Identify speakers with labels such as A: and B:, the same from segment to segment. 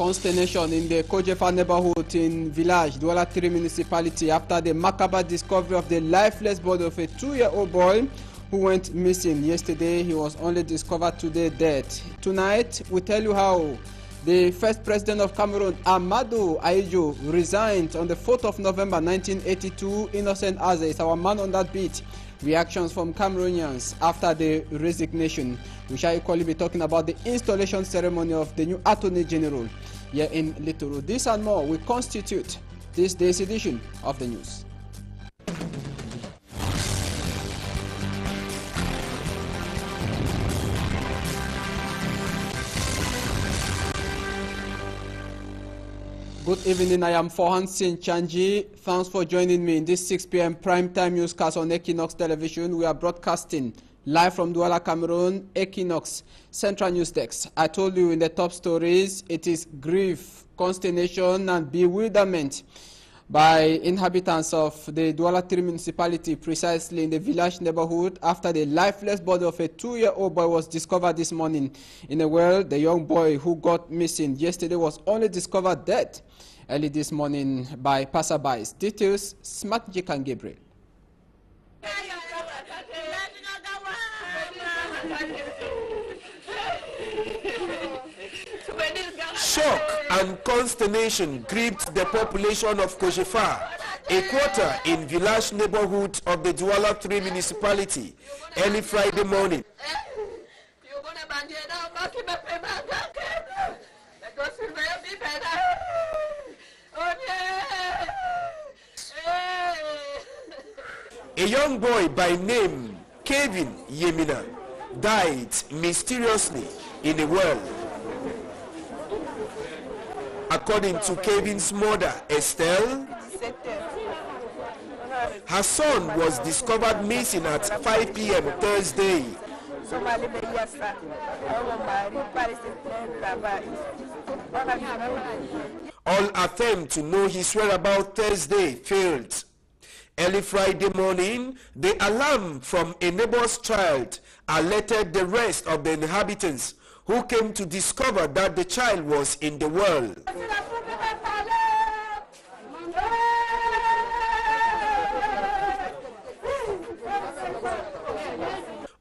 A: Consternation in the Kojefa neighborhood in Village, Douala 3 municipality after the macabre discovery of the lifeless body of a 2-year-old boy who went missing yesterday. He was only discovered today dead. Tonight, we tell you how the first president of Cameroon, Amadou Ahidjo, resigned on the 4th of November 1982. Innocent Aze is our man on that beat. Reactions from Cameroonians after the resignation. We shall equally be talking about the installation ceremony of the new Attorney General here in Litoro. This and more will constitute this day's edition of the news. Good evening, I am HANSON Chanji. Thanks for joining me in this 6 p.m. primetime newscast on Equinox Television. We are broadcasting live from Douala, Cameroon, Equinox Central News Desk. I told you in the top stories, it is grief, consternation and bewilderment by inhabitants of the Douala 3 municipality, precisely in the Village neighborhood, after the lifeless body of a 2-year-old boy was discovered this morning in a well. The young boy who got missing yesterday was only discovered dead early this morning by passerbys. Details, Smart Jik and Gabriel.
B: Shock and consternation gripped the population of Kojefa, a quarter in Village neighborhood of the Douala 3 municipality, early Friday morning. A young boy by name Kevin Yemina died mysteriously in a well. According to Kevin's mother, Estelle, her son was discovered missing at 5 p.m. Thursday. All attempts to know his whereabouts Thursday failed. Early Friday morning, the alarm from a neighbor's child alerted the rest of the inhabitants, who came to discover that the child was in the well.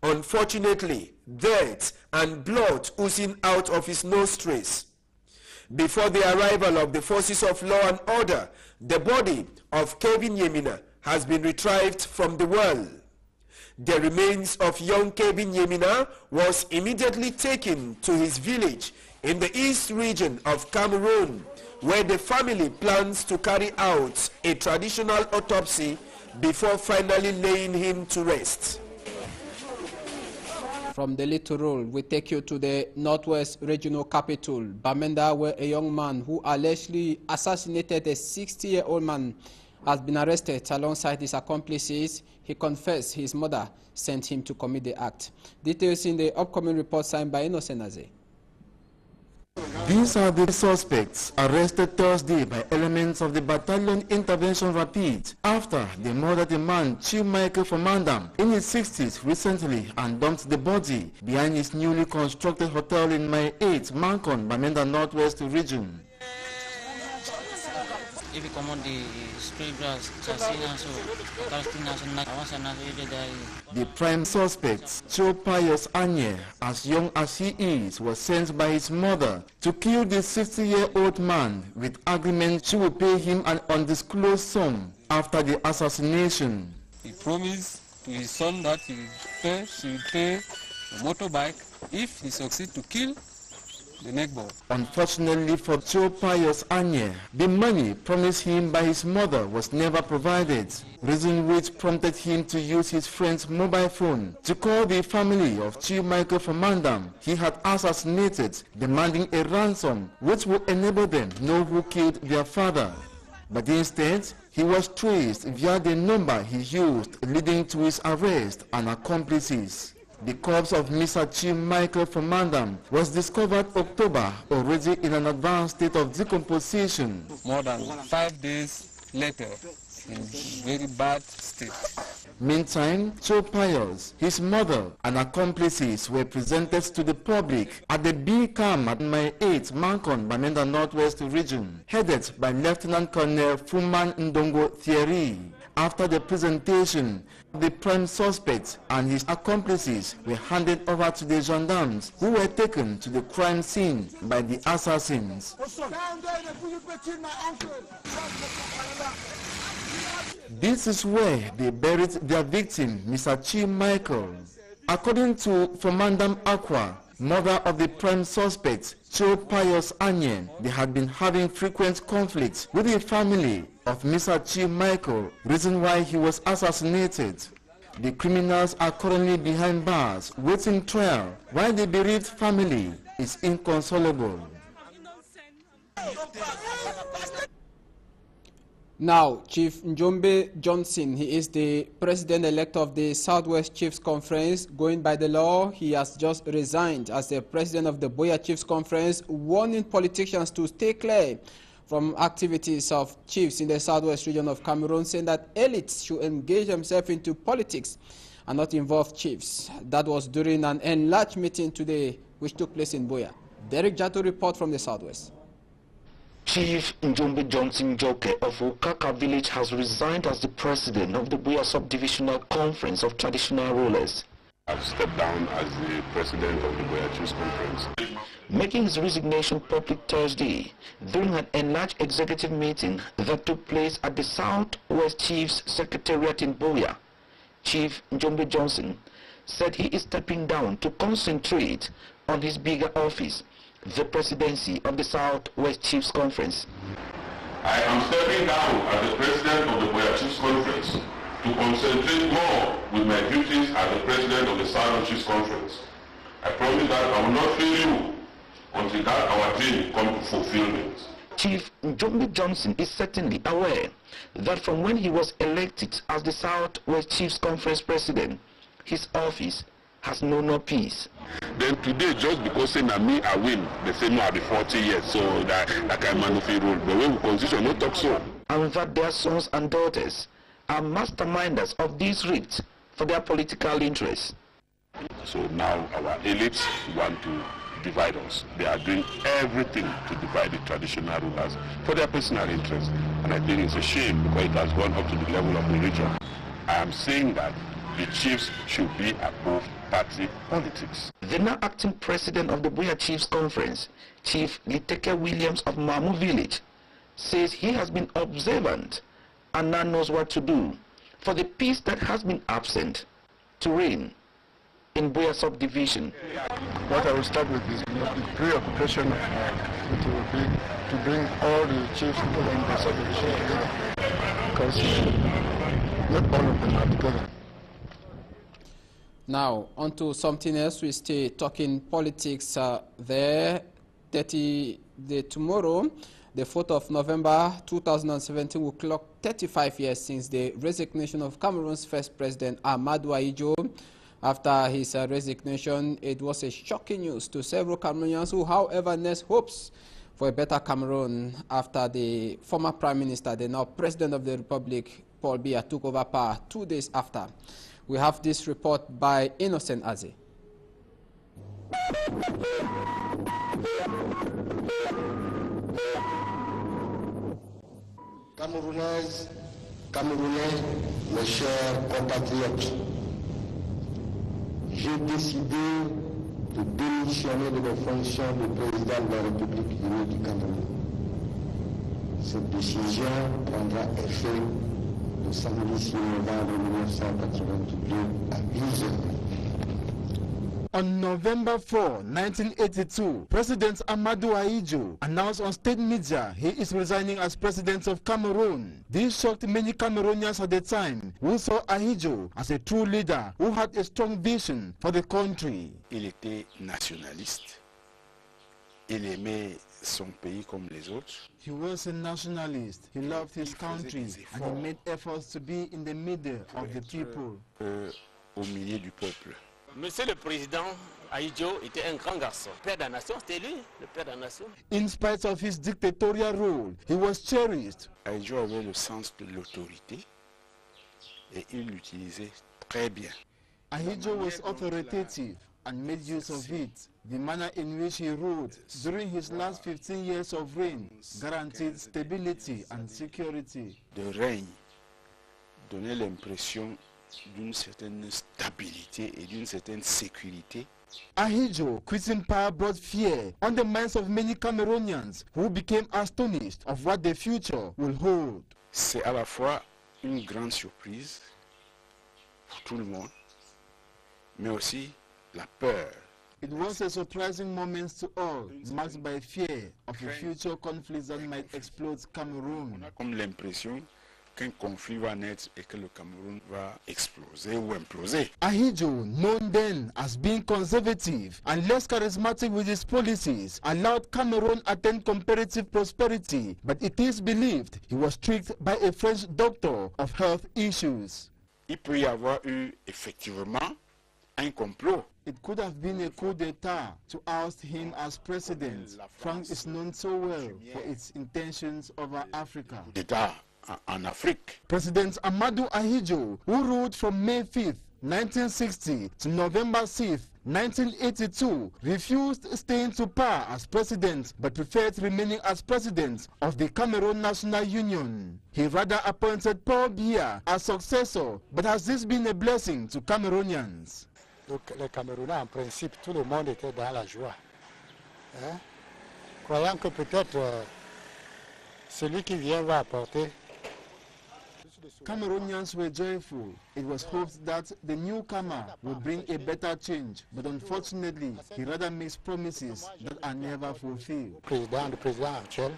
B: Unfortunately, dirt and blood oozing out of his nostrils. Before the arrival of the forces of law and order, the body of Kevin Yemina has been retrieved from the well. The remains of young Kevin Yemina was immediately taken to his village in the east region of Cameroon, where the family plans to carry out a traditional autopsy before finally laying him to rest.
A: From the Littoral, we take you to the Northwest Regional Capital, Bamenda, where a young man who allegedly assassinated a 60-year-old man has been arrested alongside his accomplices. He confessed his mother sent him to commit the act. Details in the upcoming report signed by Innocent Aze.
C: These are the suspects arrested Thursday by elements of the Battalion Intervention Rapid after they murdered a man, Chief Michael Fomandam, in his 60s recently and dumped the body behind his newly constructed hotel in May 8, Mancon, Bamenda Northwest Region. The prime suspect, Joe Pius Anye, as young as he is, was sent by his mother to kill the 60-year-old man with agreement she will pay him an undisclosed sum after the assassination.
D: He promised to his son that she will pay a motorbike if he succeeds to kill the neighbor.
C: Unfortunately for Joe Pius Anye, the money promised him by his mother was never provided, reason which prompted him to use his friend's mobile phone to call the family of Chief Michael Fomandam he had assassinated, demanding a ransom which would enable them know who killed their father. But instead, he was traced via the number he used, leading to his arrest and accomplices. The corpse of Mr. Chief Michael Fomandam was discovered October, already in an advanced state of decomposition.
D: More than 5 days later, in very bad state.
C: Meantime, Cho Pius, his mother, and accomplices were presented to the public at the B camp at my 8th Mankon, Bamenda Northwest region, headed by Lieutenant Colonel Fuman Ndongo Thierry. After the presentation, the prime suspect and his accomplices were handed over to the gendarmes, who were taken to the crime scene by the assassins. This is where they buried their victim, Mr. Chi Michael. According to Fomandam Aqua, mother of the prime suspect, Cho Pius Anye, they had been having frequent conflicts with the family of Mr. Chi Michael, reason why he was assassinated. The criminals are currently behind bars, waiting trial, while the bereaved family is inconsolable.
A: Now, Chief Njombe Johnson, he is the president-elect of the Southwest Chiefs Conference. Going by the law, he has just resigned as the president of the Boya Chiefs Conference, warning politicians to stay clear from activities of chiefs in the Southwest region of Cameroon, saying that elites should engage themselves into politics and not involve chiefs. That was during an enlarged meeting today, which took place in Boya. Derek Jato report from the Southwest.
E: Chief Njombe Johnson Joke of Okaka village has resigned as the president of the Boya Subdivisional Conference of Traditional Rulers.
F: I've stepped down as the president of the Boya Chiefs Conference.
E: Making his resignation public Thursday during an enlarged executive meeting that took place at the Southwest Chiefs Secretariat in Boya, Chief Njombe Johnson said he is stepping down to concentrate on his bigger office, the presidency of the Southwest Chiefs Conference.
F: I am stepping down as the president of the Boya Chiefs Conference to concentrate more with my duties as the president of the Southwest Chiefs Conference. I promise that I will not fail you until that our dream comes to fulfillment.
E: Chief Njombe Johnson is certainly aware that from when he was elected as the Southwest Chiefs Conference president, his office has known no peace.
F: Then today, just because say na me I win, they say no, I'll be 40 years, so that I man rule. But when we constitution, no talk so.
E: And that their sons and daughters are masterminders of these rifts for their political interests.
F: So now our elites want to divide us. They are doing everything to divide the traditional rulers for their personal interests. And I think it's a shame because it has gone up to the level of religion. I am saying that the chiefs should be above party politics.
E: The now acting president of the Boya Chiefs Conference, Chief Liteke Williams of Mamu village, says he has been observant and now knows what to do for the peace that has been absent to reign in Boya subdivision.
G: What I will start with is the preoccupation to bring all the chiefs in the subdivision together, because not all of them are together.
A: Now, on to something else. We stay talking politics there. Tomorrow, the 4th of November 2017, will clock 35 years since the resignation of Cameroon's first president, Ahmadou Ahidjo. After his resignation, it was a shocking news to several Cameroonians who, however, nursed hopes for a better Cameroon after the former prime minister, the now president of the Republic, Paul Biya, took over power 2 days after. We have this report by Innocent Aze.
H: Camerounaises, Camerounais, mes chers compatriotes, j'ai décidé de démissionner de mes fonctions de président de la République unie du Cameroun. Cette décision prendra effet le samedi 6 novembre 1982 à 10h.
C: On November 4, 1982, President Ahmadou Ahidjo announced on state media he is resigning as president of Cameroon. This shocked many Cameroonians at the time who saw Ahidjo as a true leader who had a strong vision for the country.
I: Il était nationaliste. Il aimait son pays comme les autres.
C: He was a nationalist. He loved his country and he made efforts to be in the middle of the people.
I: Au milieu du peuple.
J: Monsieur le Président Ahidjo était un grand garçon. Père de la nation, c'était lui, le père de la nation.
C: In spite of his dictatorial rule, he was cherished.
I: Ahidjo avait le sens de l'autorité et il l'utilisait très bien.
C: Ahidjo was authoritative and made use of it. The manner in which he ruled during his last 15 years of reign guaranteed stability and security.
I: Le règne donnait l'impression d'une certaine stabilité et d'une certaine sécurité.
C: Ahidjo quitting power brought fear on the minds of many Cameroonians who became astonished of what the future will hold.
I: C'est à la fois une grande surprise pour tout le monde, mais aussi la peur.
C: It was a surprising moment to all, marked by fear of a future conflict that might explode Cameroon.
I: On a comme l'impression qu'un conflit va naître et que le Cameroun va exploser ou imploser.
C: Ahidjo, known then as being conservative and less charismatic with his policies, allowed Cameroon attain comparative prosperity, but it is believed he was tricked by a French doctor of health issues.
I: Il peut y avoir eu effectivement un complot.
C: It could have been a coup d'etat to oust him as president. France is known so well for its intentions over Africa.
I: D'État en Afrique.
C: President Amadou Ahidjo, who ruled from May 5th, 1960 to November 6th, 1982, refused staying to power as president but preferred remaining as president of the Cameroon National Union. He rather appointed Paul Biya as successor, but has this been a blessing to Cameroonians?
K: Donc les Camerounais, en principe, tout le monde était dans la joie. Hein? Croyant que peut-être celui qui vient va apporter.
C: Cameroonians were joyful. It was hoped that the newcomer would bring a better change, but unfortunately, he rather makes promises that are never fulfilled.
K: Le président actuel,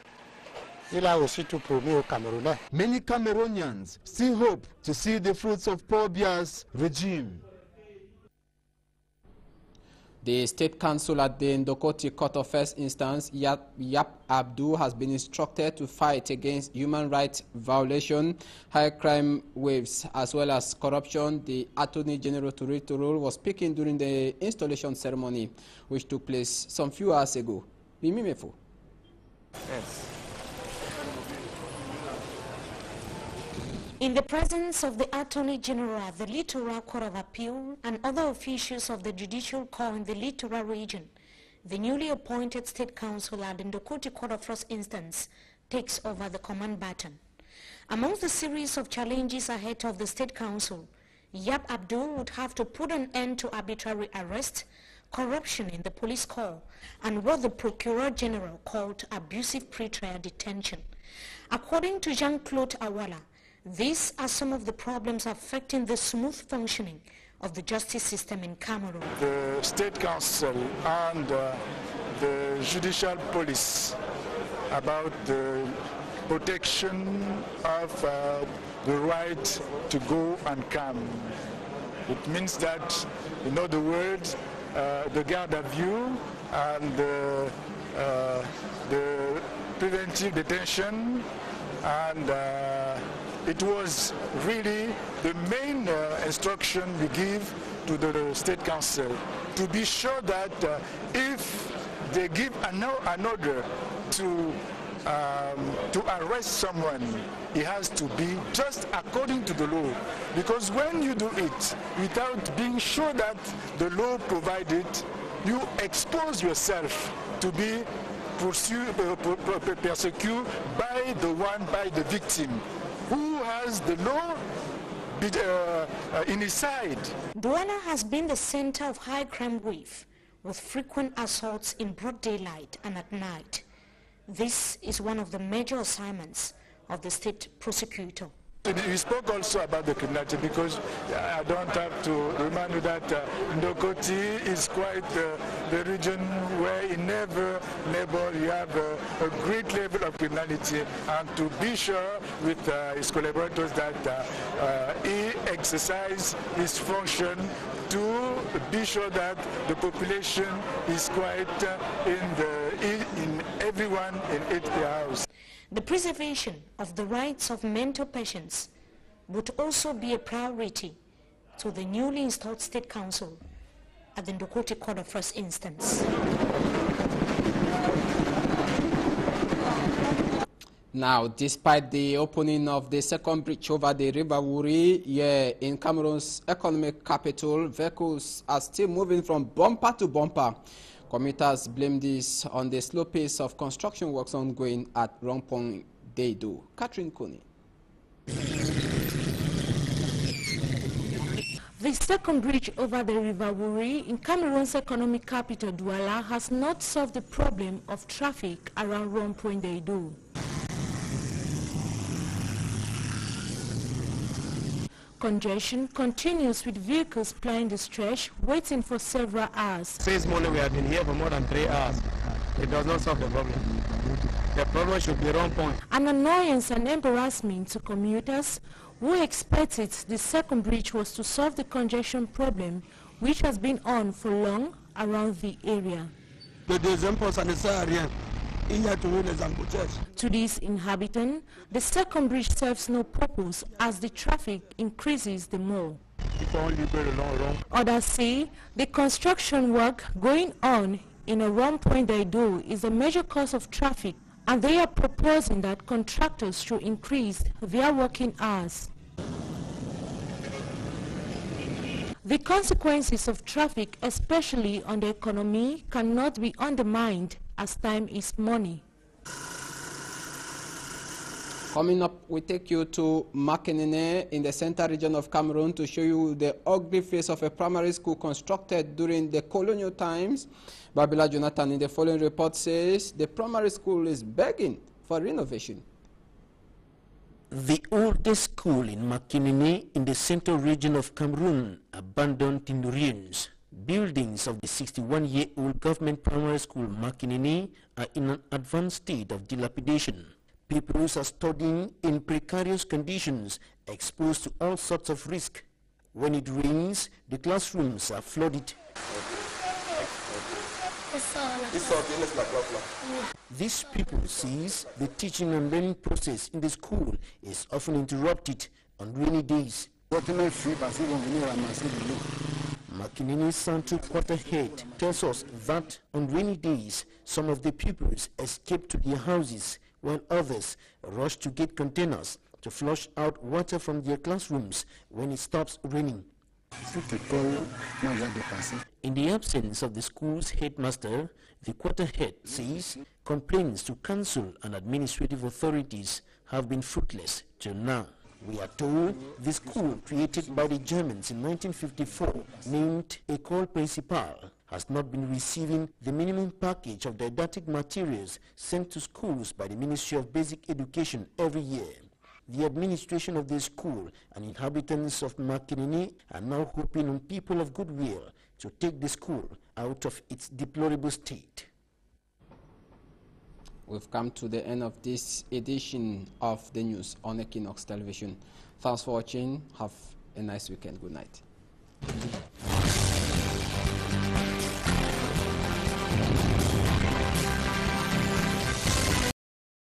K: il a aussi tout promis aux Camerounais.
C: Many Cameroonians still hope to see the fruits of Paul Biya's regime.
A: The State Council at the Ndokoti Court of First Instance, Yap Abdul, has been instructed to fight against human rights violation, high crime waves, as well as corruption. The Attorney General Turul was speaking during the installation ceremony, which took place some few hours ago. Mimimefo.
L: Yes.
M: In the presence of the Attorney General, the Littoral Court of Appeal, and other officials of the Judicial Corps in the Littoral region, the newly appointed State Council at the Ndokoti Court of First Instance takes over the command baton. Amongst the series of challenges ahead of the State Council, Yap Abdul would have to put an end to arbitrary arrest, corruption in the police corps, and what the Procureur General called abusive pre-trial detention. According to Jean-Claude Awala, these are some of the problems affecting the smooth functioning of the justice system in Cameroon.
G: The State Council and the Judicial Police about the protection of the right to go and come. It means that, in other words, the garde à vue and the preventive detention, and it was really the main instruction we give to the State Council, to be sure that if they give an order to arrest someone, it has to be just according to the law. Because when you do it without being sure that the law provided, you expose yourself to be persecuted by the victim, who has the law in his side.
M: Douala has been the center of high crime wave, with frequent assaults in broad daylight and at night. This is one of the major assignments of the state prosecutor.
G: We spoke also about the criminality, because I don't have to remind you that Ndokoti is quite the region where in every neighborhood you have a great level of criminality, and to be sure with his collaborators that he exercises his function to be sure that the population is quite in everyone in each house.
M: The preservation of the rights of mental patients would also be a priority to the newly installed State Council at the Ndokoti Court of First Instance.
A: Now, despite the opening of the second bridge over the River Wuri here in Cameroon's economic capital, vehicles are still moving from bumper to bumper. Commuters blame this on the slow pace of construction works ongoing at Rond-Point Deido. Catherine Kone.
M: The second bridge over the River Wuri in Cameroon's economic capital, Douala, has not solved the problem of traffic around Rond-Point Deido. Congestion continues with vehicles plying the stretch, waiting for several hours.
N: Since morning we have been here for more than 3 hours. It does not solve the problem. The problem should be Rond-Point.
M: An annoyance and embarrassment to commuters who expected the second bridge was to solve the congestion problem, which has been on for long around the area. To these inhabitants, the second bridge serves no purpose as the traffic increases the more. Others say the construction work going on in a Rond-Point Deido is a major cause of traffic, and they are proposing that contractors should increase their working hours. The consequences of traffic, especially on the economy, cannot be undermined as time is money.
A: Coming up, we take you to Makinene in the central region of Cameroon to show you the ugly face of a primary school constructed during the colonial times. Babila Jonathan in the following report says the primary school is begging for renovation.
O: The oldest school in Makinene in the central region of Cameroon, abandoned in ruins. Buildings of the 61-year-old government primary school Makinene are in an advanced state of dilapidation. Pupils are studying in precarious conditions, exposed to all sorts of risk. When it rains, the classrooms are flooded. These people sees the teaching and learning process in the school is often interrupted on rainy days. Makinene's Santu quarter head tells us that on rainy days, some of the pupils escape to their houses, while others rush to get containers to flush out water from their classrooms when it stops raining. In the absence of the school's headmaster, the quarter head says complaints to council and administrative authorities have been fruitless till now. We are told the school created by the Germans in 1954, named École Principale, has not been receiving the minimum package of didactic materials sent to schools by the Ministry of Basic Education every year. The administration of the school and inhabitants of Makinene are now hoping on people of goodwill to take the school out of its deplorable state.
A: We've come to the end of this edition of the news on Equinox Television. Thanks for watching. Have a nice weekend. Good night.